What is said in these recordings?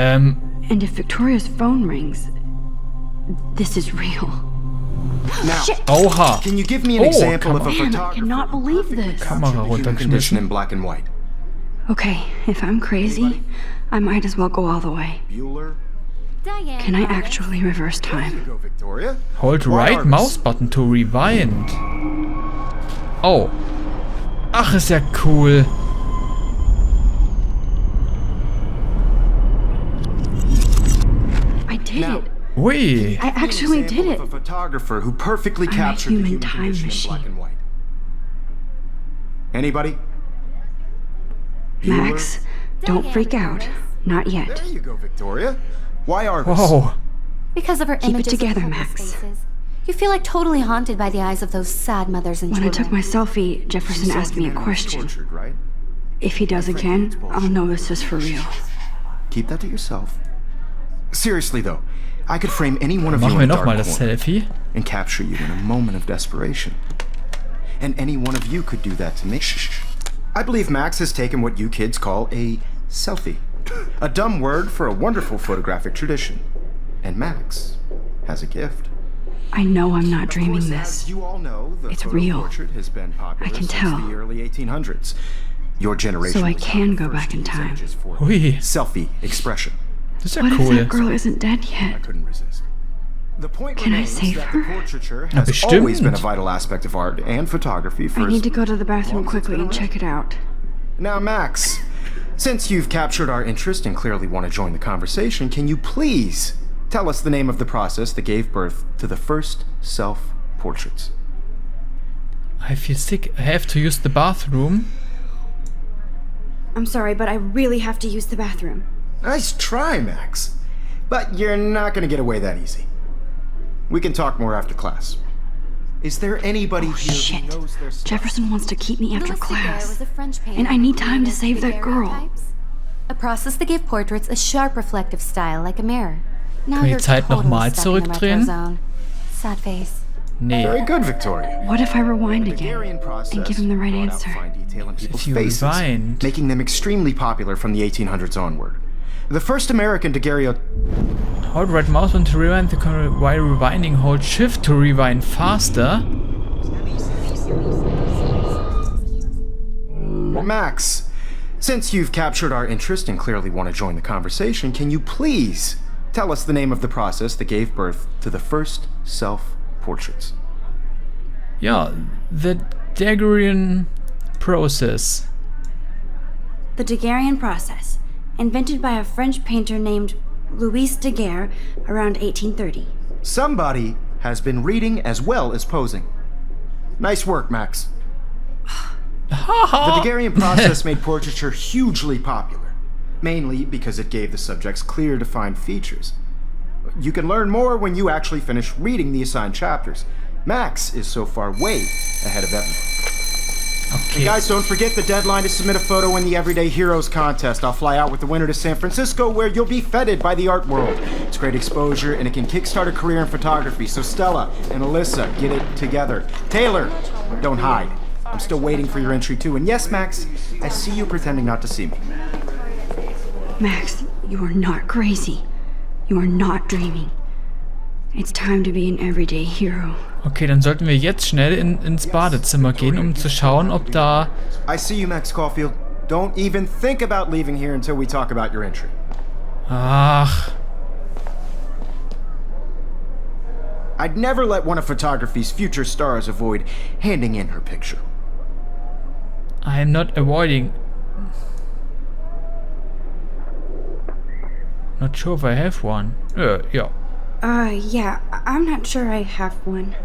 And if Victoria's phone rings, this is real. Now, Oha. can you give me an example of a Man, I photographer cannot believe this. Kamera captured the human condition runtergeschmissen. in black and white? Okay, if I'm crazy, I might as well go all the way. Bueller? Can I actually reverse There you time? go, Victoria. Hold right mouse button to rewind. Oh. Ach, ist ja cool. I did Now, it. Ui. I actually Example did of it. A photographer who perfectly I'm a captured the human human time condition in machine. black and white. Anybody? Bueller? Max, don't freak out. Not yet. There you go, Victoria. Why Argus? Whoa. Because of her Keep it images together, of homeless Max. faces. You feel like totally haunted by the eyes of those sad mothers and When I children. took my selfie, Jefferson asked me a question. Tortured, right? If he does again, I'll know this is for real. Keep that to yourself. Seriously though, I could frame any one of you Machen wir in a dark nochmal das corner Selfie. and capture you in a moment of desperation. And any one of you could do that to me. I believe Max has taken what you kids call a selfie. A dumb word for a wonderful photographic tradition. And Max has a gift. I know I'm not Of dreaming course, this. as you all know, the It's photo real. portrait has been popular I can since tell. the early 1800s. Your generation So I was can not the go first back to in use time. images for Ui. selfie expression. Das ist ja What if cool. that girl isn't dead I yet? couldn't resist. The point Can I remains save that her? the portraiture Na, has bestimmt. always been a vital aspect of art and photography for I need as to go to the bathroom long as it's quickly been and check it out. Now, Max, since you've captured our interest and clearly want to join the conversation, can you please tell us the name of the process that gave birth to the first self-portraits? I feel sick. I have to use the bathroom. I'm sorry, but I really have to use the bathroom. Nice try, Max. But you're not going to get away that easy. We can talk more after class. Is there anybody here Shit. who knows their stuff? Jefferson wants to keep me after Louis Daguerre class. was a French painter And I need who time to created save that girl. daguerreotypes, a process that gave portraits a sharp reflective style like a mirror. Now Können wir you're die Zeit noch totally mal stuck in the retro zurückdrehen? zone. Sad face. Very Nee. good, Victoria. What if I rewind The again Daguerrean process and give him the right brought out answer? fine detail in people's you faces, rewind. making them extremely popular from the 1800s onward. The first American daguerreotype. Hold right mouse button to rewind the camera while rewinding. Hold shift to rewind faster. Max, since you've captured our interest and clearly want to join the conversation, can you please tell us the name of the process that gave birth to the first self-portraits? Ja, the Daguerrean process. The Daguerrean process, invented by a French painter named Louis Daguerre around 1830. Somebody has been reading as well as posing. Nice work, Max. The Daguerrean process made portraiture hugely popular, mainly because it gave the subjects clear, defined features. You can learn more when you actually finish reading the assigned chapters. Max is so far way ahead of everyone. And Okay. guys, don't forget the deadline to submit a photo in the Everyday Heroes contest. I'll fly out with the winner to San Francisco, where you'll be feted by the art world. It's great exposure, and it can kickstart a career in photography. So Stella and Alyssa, get it together. Taylor, don't hide. I'm still waiting for your entry too. And yes, Max, I see you pretending not to see me. Max, you are not crazy. You are not dreaming. It's time to be an everyday hero. Okay, dann sollten wir jetzt schnell ins Badezimmer gehen, um zu schauen, ob da... I see you, Max Caulfield. Don't even think about leaving here until we talk about your entry. Ach, I'd never let one of photography's future stars avoid handing in her picture. I am not avoiding... Not sure if I have one. Yeah. Yeah, I'm not sure I have one.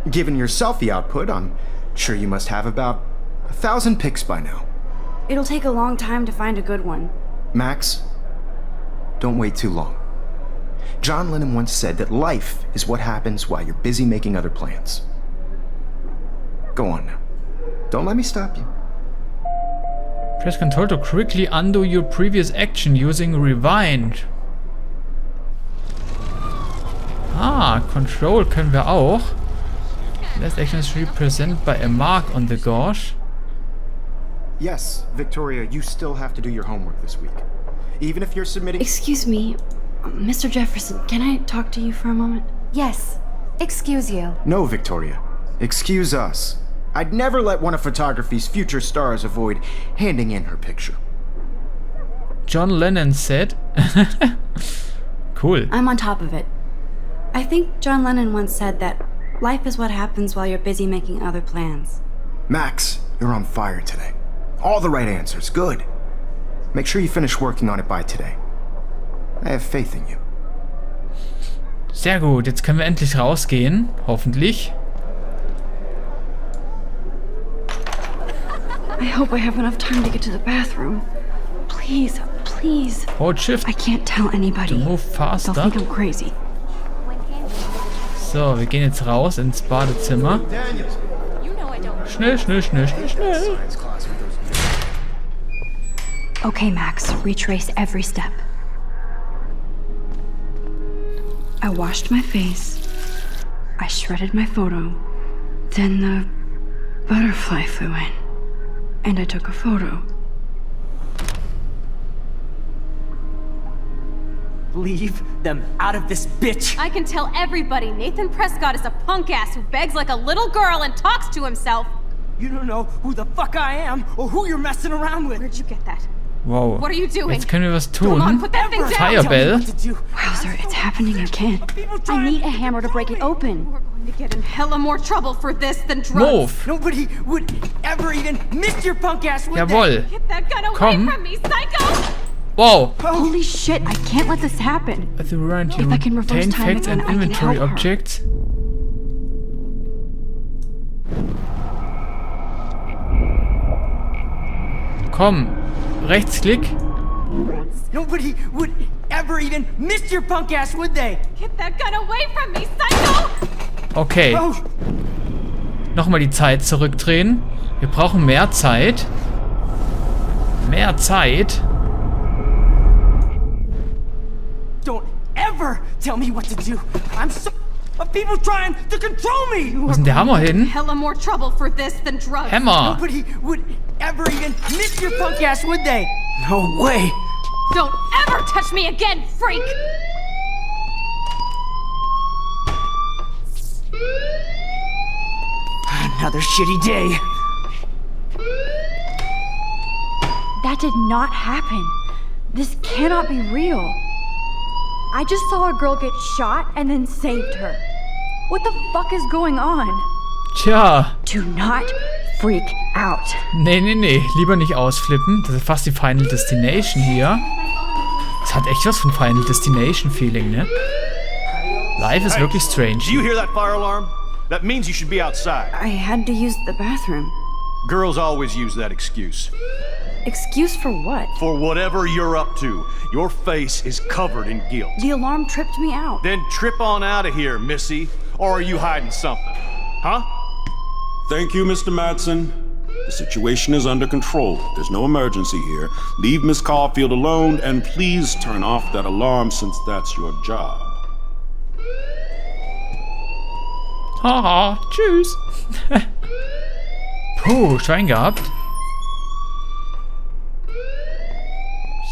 Given your selfie output, I'm sure you must have about 1,000 pics by now. It'll take a long time to find a good one. Max, don't wait too long. John Lennon once said that life is what happens while you're busy making other plans. Go on now. Don't let me stop you. Press Ctrl to quickly undo your previous action using Rewind. Ah, Control können wir auch. Last action is represented by a mark on the gauge. Yes, Victoria, you still have to do your homework this week. even if you're submitting... Excuse me, Mr. Jefferson, can I talk to you for a moment? Yes. Excuse you. No, Victoria. Excuse us. I'd never let one of photography's future stars avoid handing in her picture. John Lennon said. Cool. I'm on top of it. I think John Lennon once said that life is what happens while you're busy making other plans. Max, you're on fire today. All the right answers. Good. Make sure you finish working on it by today. I have faith in you. Sehr gut, jetzt können wir endlich rausgehen. Hoffentlich. I hope I have enough time to get to the bathroom. Please, please. Hold Shift I can't tell anybody. to move They'll faster. think I'm crazy. So, wir gehen jetzt raus ins Badezimmer. Schnell, schnell, schnell, schnell, schnell. Okay, Max, retrace every step. I washed my face. I shredded my photo. Then the butterfly flew in. And I took a photo. Leave them out of this bitch! I can tell everybody Nathan Prescott is a punk ass who begs like a little girl and talks to himself. You don't know who the fuck I am or who you're messing around with. Where'd you get that? Wow. What are you doing? Jetzt können wir was Come on, tun. put that thing down! Firebell. Wowzer, it's happening again. I need a hammer to break it open. We're going to get in hella more trouble for this than drugs. Move. Nobody would ever even miss your punk ass with Jawohl. Get that gun away Komm. from me, psycho! Wow. Holy shit, I can't let this happen. At the run to If I can reverse retain time facts again, and I can inventory help her. objects. Komm. Rechtsklick. Nobody would ever even miss your punk ass, would they? Get that gun away from me, psycho! Okay. Oh, Nochmal die Zeit zurückdrehen. Wir brauchen mehr Zeit. Mehr Zeit. don't ever tell me what to do. I'm so of people trying to control me. Wo ist denn der Hammer hin? Hella more trouble for this than drugs. Hammer. Nobody would ever even miss your punk ass, would they? No way. Don't ever touch me again, freak! Another shitty day. That did not happen. This cannot be real. I just saw a girl get shot and then saved her. What the fuck is going on? Tja. Do not freak out. Nee, nee, nee. Lieber nicht ausflippen. Das ist fast die Final Destination hier. Das hat echt was von Final Destination Feeling, ne? Life is wirklich strange. Do you hear that fire alarm? That means you should be outside. I had to use the bathroom. Girls always use that excuse. Excuse for what? For whatever you're up to, your face is covered in guilt. The alarm tripped me out. Then trip on out of here, Missy. Or are you hiding something? Huh? Thank you, Mr. Madsen. The situation is under control. There's no emergency here. Leave Miss Caulfield alone, and please turn off that alarm since that's your job. Haha, tschüss. Puh, Schein gehabt.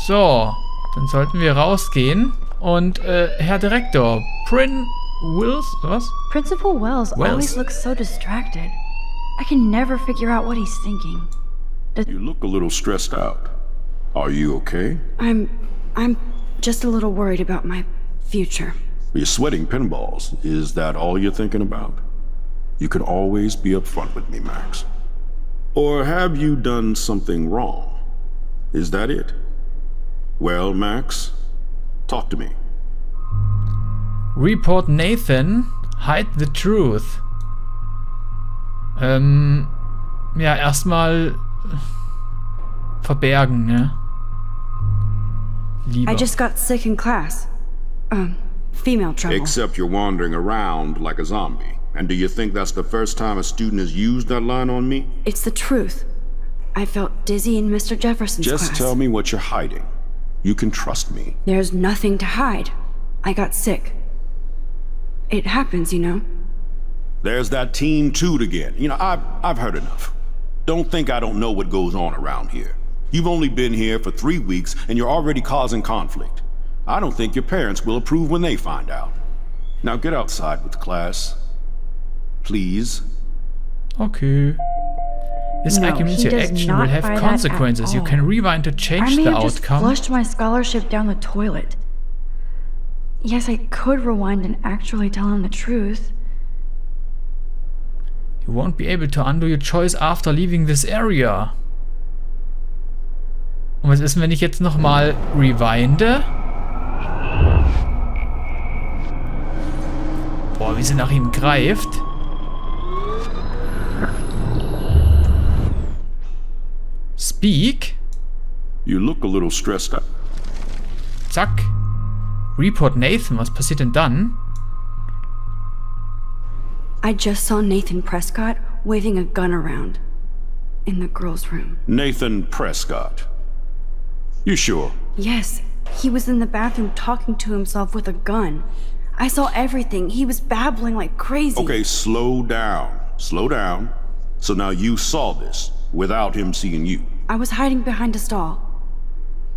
So, dann sollten wir rausgehen. Und, Herr Direktor, was? Principal Wells Wells. always looks so distracted. I can never figure out what he's thinking. You look a little stressed out. Are you okay? I'm just a little worried about my future. You're sweating pinballs. Is that all you're thinking about? You can always be upfront with me, Max. Or have you done something wrong? Is that it? Well, Max, talk to me. Report Nathan, hide the truth. Ja, erstmal verbergen, ne? Lieber. I just got sick in class. Female trouble. Except you're wandering around like a zombie. And do you think that's the first time a student has used that line on me? It's the truth. I felt dizzy in Mr. Jefferson's Just class. tell me what you're hiding. You can trust me. There's nothing to hide. I got sick. It happens, you know. There's that Team Toot again. You know, I've heard enough. Don't think I don't know what goes on around here. You've only been here for 3 weeks and you're already causing conflict. I don't think your parents will approve when they find out. Now get outside with the class. Please. Okay. This No, argument he your does action not will have buy that consequences. at You all. can rewind to I change may the have just outcome. flushed my scholarship down the toilet. Yes, I could rewind and actually tell him the truth. You won't be able to undo your choice after leaving this area. Und was ist, wenn ich jetzt nochmal rewinde? Boah, wie sie nach ihm greift. Speak. You look a little stressed out. Zack. Report Nathan. Was passiert denn dann? I just saw Nathan Prescott waving a gun around in the girls' room. Nathan Prescott. You sure? Yes, he was in the bathroom talking to himself with a gun. I saw everything. He was babbling like crazy. Okay, slow down. Slow down. So now you saw this without him seeing you. I was hiding behind a stall.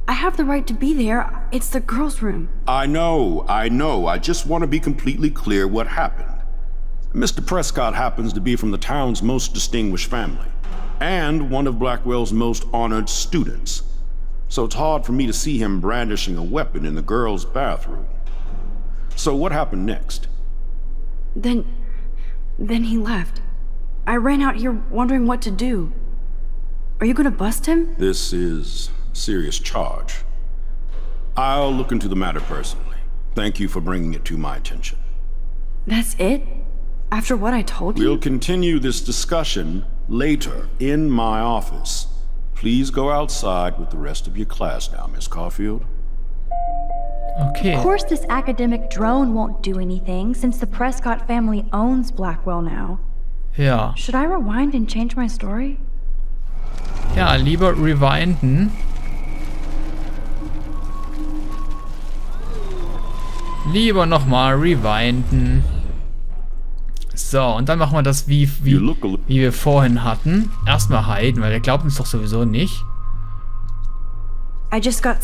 I have the right to be there. It's the girls' room. I know. I just want to be completely clear what happened. Mr. Prescott happens to be from the town's most distinguished family, and one of Blackwell's most honored students. So it's hard for me to see him brandishing a weapon in the girls' bathroom. So what happened next? Then he left. I ran out here wondering what to do. Are you gonna bust him? This is a serious charge. I'll look into the matter personally. Thank you for bringing it to my attention. That's it? After what I told you? We'll continue this discussion later in my office. Please go outside with the rest of your class now, Miss Caulfield. Okay. Of course this academic drone won't do anything since the Prescott family owns Blackwell now. Ja. Should I rewind and change my story? Ja, lieber rewinden. Lieber nochmal rewinden. So, und dann machen wir das wie wir vorhin hatten. Erstmal hiden, weil der glaubt uns doch sowieso nicht. I just got...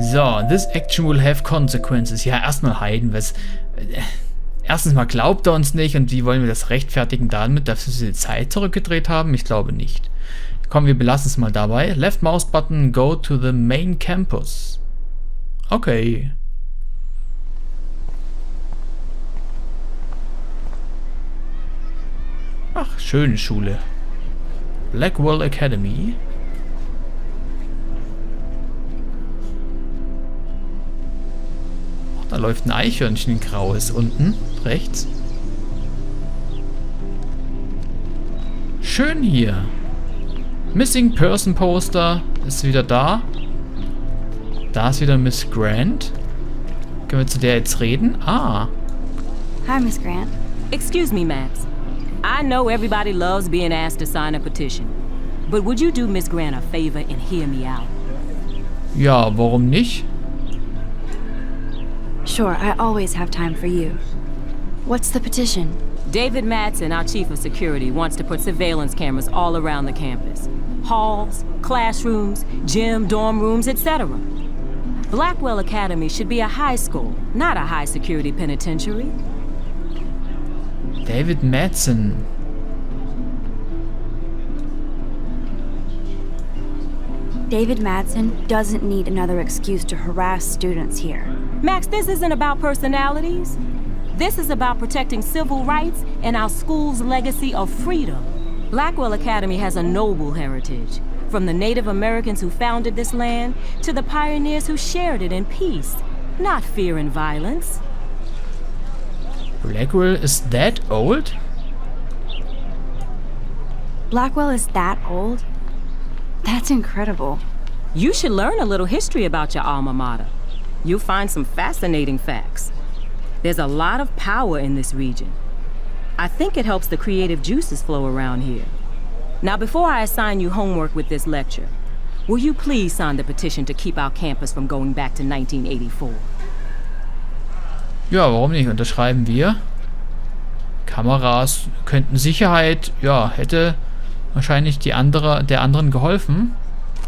So, this action will have consequences. Ja, erstmal hiden, was... Erstens mal glaubt er uns nicht und wie wollen wir das rechtfertigen damit, dass wir die Zeit zurückgedreht haben? Ich glaube nicht. Komm, wir belassen es mal dabei. Left mouse button, go to the main campus. Okay. Ach, schöne Schule. Blackwell Academy. Da läuft ein Eichhörnchen in Graues unten, rechts. Schön hier. Missing Person Poster ist wieder da. Da ist wieder Miss Grant. Können wir zu der jetzt reden? Ah. Hi, Miss Grant. Excuse me, Max. I know everybody loves being asked to sign a petition. But would you do Miss Grant a favor and hear me out? Ja, warum nicht? Sure, I always have time for you. What's the petition? David Madsen, our chief of security, wants to put surveillance cameras all around the campus. Halls, classrooms, gym, dorm rooms, etc. Blackwell Academy should be a high school, not a high-security penitentiary. David Madsen. David Madsen doesn't need another excuse to harass students here. Max, this isn't about personalities. This is about protecting civil rights and our school's legacy of freedom. Blackwell Academy has a noble heritage, from the Native Americans who founded this land to the pioneers who shared it in peace, not fear and violence. Blackwell is that old? Blackwell is that old? That's incredible. You should learn a little history about your alma mater. You'll find some fascinating facts. There's a lot of power in this region. I think it helps the creative juices flow around here. Now, before I assign you homework with this lecture, will you please sign the petition to keep our campus from going back to 1984? Ja, warum nicht? Unterschreiben wir. Kameras könnten Sicherheit, ja, hätte wahrscheinlich der anderen geholfen.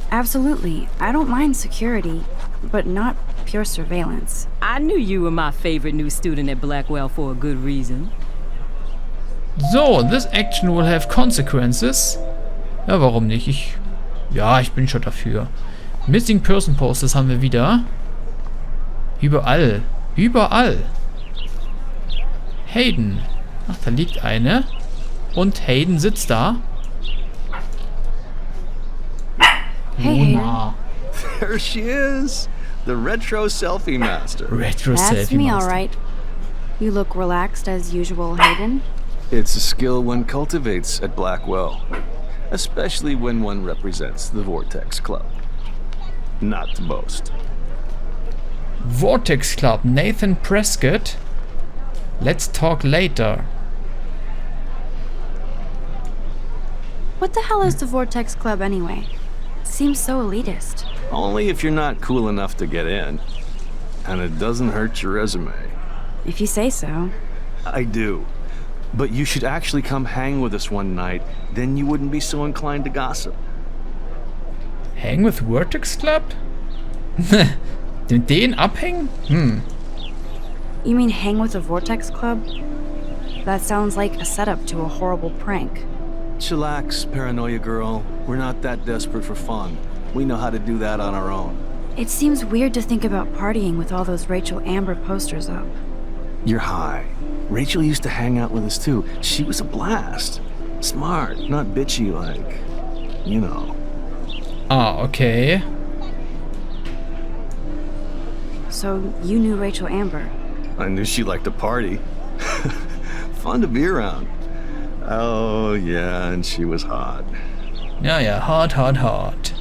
Absolutely. I don't mind security, but not pure surveillance. I knew you were my favorite new student at Blackwell for a good reason. So, this action will have consequences. Ja, warum nicht? Ich bin schon dafür. Missing Person Posters haben wir wieder. Überall. Überall. Hayden. Ach, da liegt eine. Und Hayden sitzt da. Hey, Luna. There she is, the retro selfie master. Retro That's Selfie me, Master. alright. You look relaxed as usual, Hayden. It's a skill one cultivates at Blackwell, especially when one represents the Vortex Club. Not to boast. Vortex Club, Nathan Prescott. Let's talk later. What the hell is the Vortex Club anyway? Seems so elitist. Only if you're not cool enough to get in. And it doesn't hurt your resume. If you say so. I do. But you should actually come hang with us one night, then you wouldn't be so inclined to gossip. Hang with Vortex Club? Den abhängen? You mean hang with the Vortex Club? That sounds like a setup to a horrible prank. Chillax, paranoia girl. We're not that desperate for fun. We know how to do that on our own. It seems weird to think about partying with all those Rachel Amber posters up. You're high. Rachel used to hang out with us too. She was a blast. Smart, not bitchy like, you know. Ah, okay. So you knew Rachel Amber? I knew she liked to party. Fun to be around. Oh, yeah, and she was hot. Ja, hot.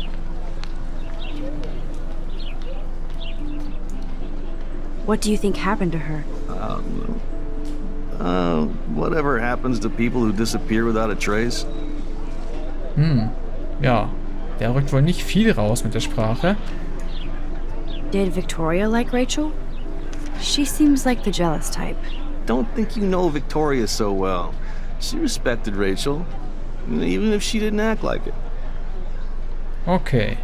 What do you think happened to her? Whatever happens to people who disappear without a trace. Ja, der rückt wohl nicht viel raus mit der Sprache. Did Victoria like Rachel? She seems like the jealous type. Don't think you know Victoria so well. She respected Rachel, even if she didn't act like it. Okay.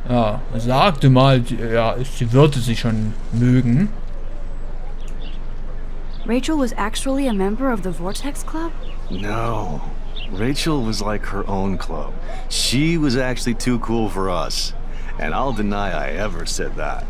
Ja, sagte mal, ja, sie würde sie schon mögen. Rachel was actually a member of the Vortex Club? No. Rachel was like her own club. She was actually too cool for us. And I'll deny I ever said that.